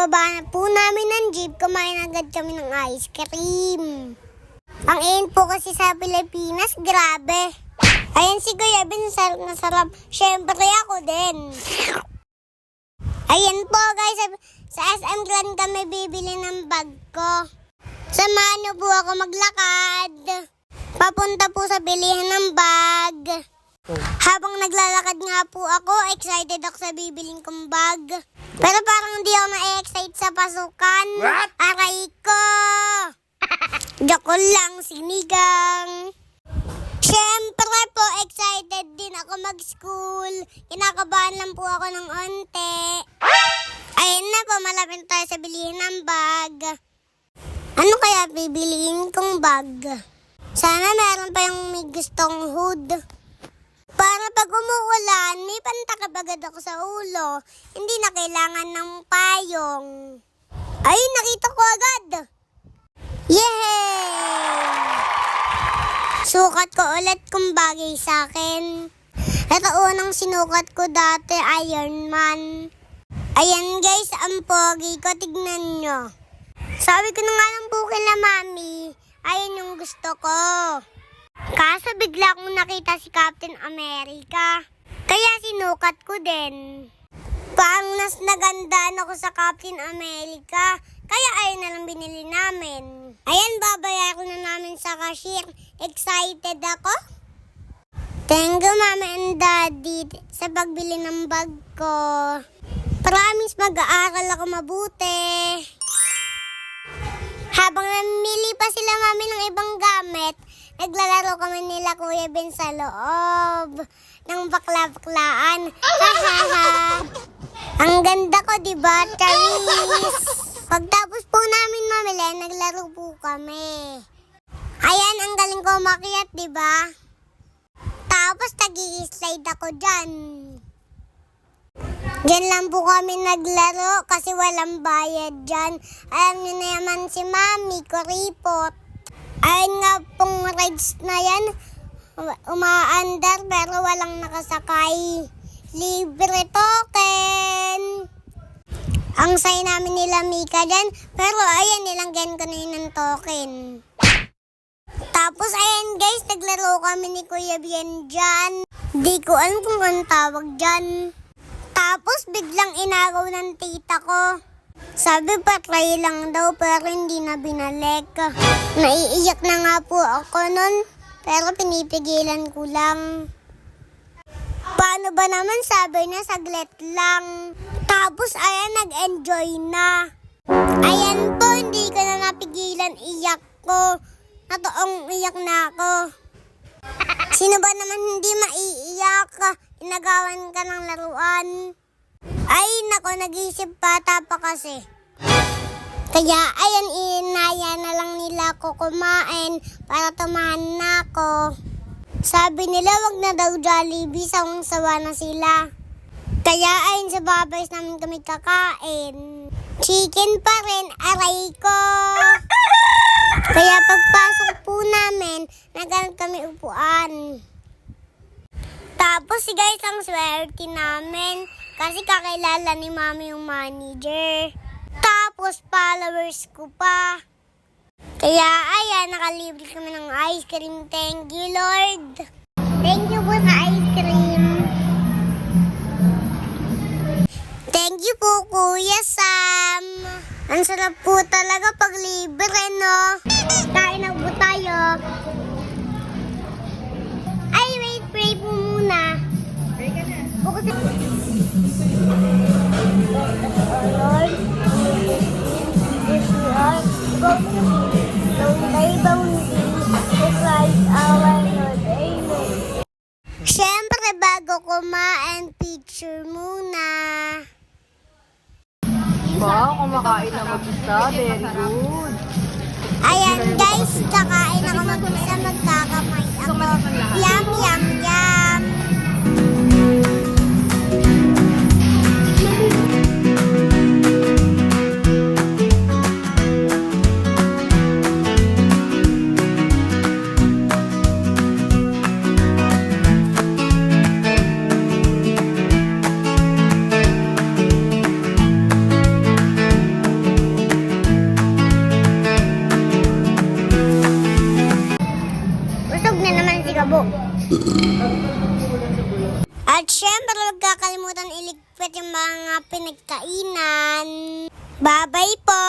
Pagbaba na po namin ng jeep, kumain agad kami ng ice cream. Ang init po kasi sa Pilipinas, grabe. Ayan si Kuya Ben, sarap na sarap. Siyempre ako din. Ayan po guys, sa SM Grand kami bibili ng bag ko. Samahan niyo po ako maglakad. Papunta po sa bilihan ng bag. Habang naglalakad nga po ako, excited ako sa bibiling kong bag. Pero parang hindi ako na-excite sa pasukan. What? Aray ko! Joke lang, sinigang. Siyempre po, excited din ako mag-school. Kinakabahan lang po ako ng onte. Ayun na po, malapit tayo sa bilihin ng bag. Ano kaya bibiliin kong bag? Sana meron pa yung may gustong hood. Para pag umuulan, may pantakabagad ako sa ulo. Hindi na kailangan ng payong. Ay, nakita ko agad. Yay! Sukat ko ulit kung bagay sa akin. Ito unang sinukat ko dati, Iron Man. Ayan guys, ang pogi ko, tignan nyo. Sabi ko na nga lang po kila mami, ayan yung gusto ko. Kaso bigla kong nakita si Captain America. Kaya sinukat ko din. Parang nas nagandaan ako sa Captain America. Kaya ayun na lang binili namin. Ayan, babayaran na namin sa cashier. Excited ako. Thank you, Mama and Daddy, sa pagbili ng bag ko. Promise, mag-aaral ako mabuti. Habang namili pa sila mami ng ibang gamit, naglalaro kami nila Kuya Ben sa loob ng bakla-baklaan. Hahaha. Ang ganda ko, diba, Charis? Pagtapos po namin mamili, naglaro po kami. Ayan, ang galing ko umakyat, diba? Tapos nag-i-slide ako dyan. Diyan lang po kami naglaro kasi walang bayad dyan. Alam niyo na naman si Mami, kuripot. Ayun nga pong rides na yan, umaandar pero walang nakasakay. Libre token. Ang say namin nila Mika dyan, pero ayan, nilanggan ko na yun ng token. Tapos ayan guys, naglaro kami ni Kuya Bien dyan. Di ko alam kung anong tawag dyan. Tapos biglang inagaw ng tita ko. Sabi patry lang daw pero hindi na binalik. Naiiyak na nga po ako nun, pero pinipigilan ko lang. Paano ba naman, sabi niya saglit lang. Tapos ayan, nag-enjoy na. Ayan po, hindi ko na napigilan, iyak ko. Natoong iyak na ako. Sino ba naman hindi maiiyak? Inagawan ka ng laruan. Ay, nako, nag-iisip bata pa kasi. Kaya, ayan, inaya na lang nila ako kumain para tumahan na ako. Sabi nila, wag na daw Jollibee, sawang-sawa na sila. Kaya, ayun, sa babays namin kami kakain. Chicken pa rin, aray ko. Kaya pagpasok po namin, naghanap kami upuan. Tapos si guys, ang swerte namin kasi kakilala ni Mami yung manager. Tapos followers ko pa. Kaya ayan, nakalibre kami ng ice cream. Thank you, Lord. Thank you po sa ice cream. Thank you po, Kuya Sam. Ang sarap po talaga pag libre, no? Kain na po tayo. Ay, wait, pray po muna. Pray ka na. Bukas na. Lord, this Lord, Siyempre, bago kumain, picture muna. Wow, kumakain na mag-isa. Very good. Ayan guys, kakain ako mag-isa, magkakamay ako. Yum, yum, yum. At syempre, huwag kakalimutan iligpit yung mga pinagkainan. Bye-bye po!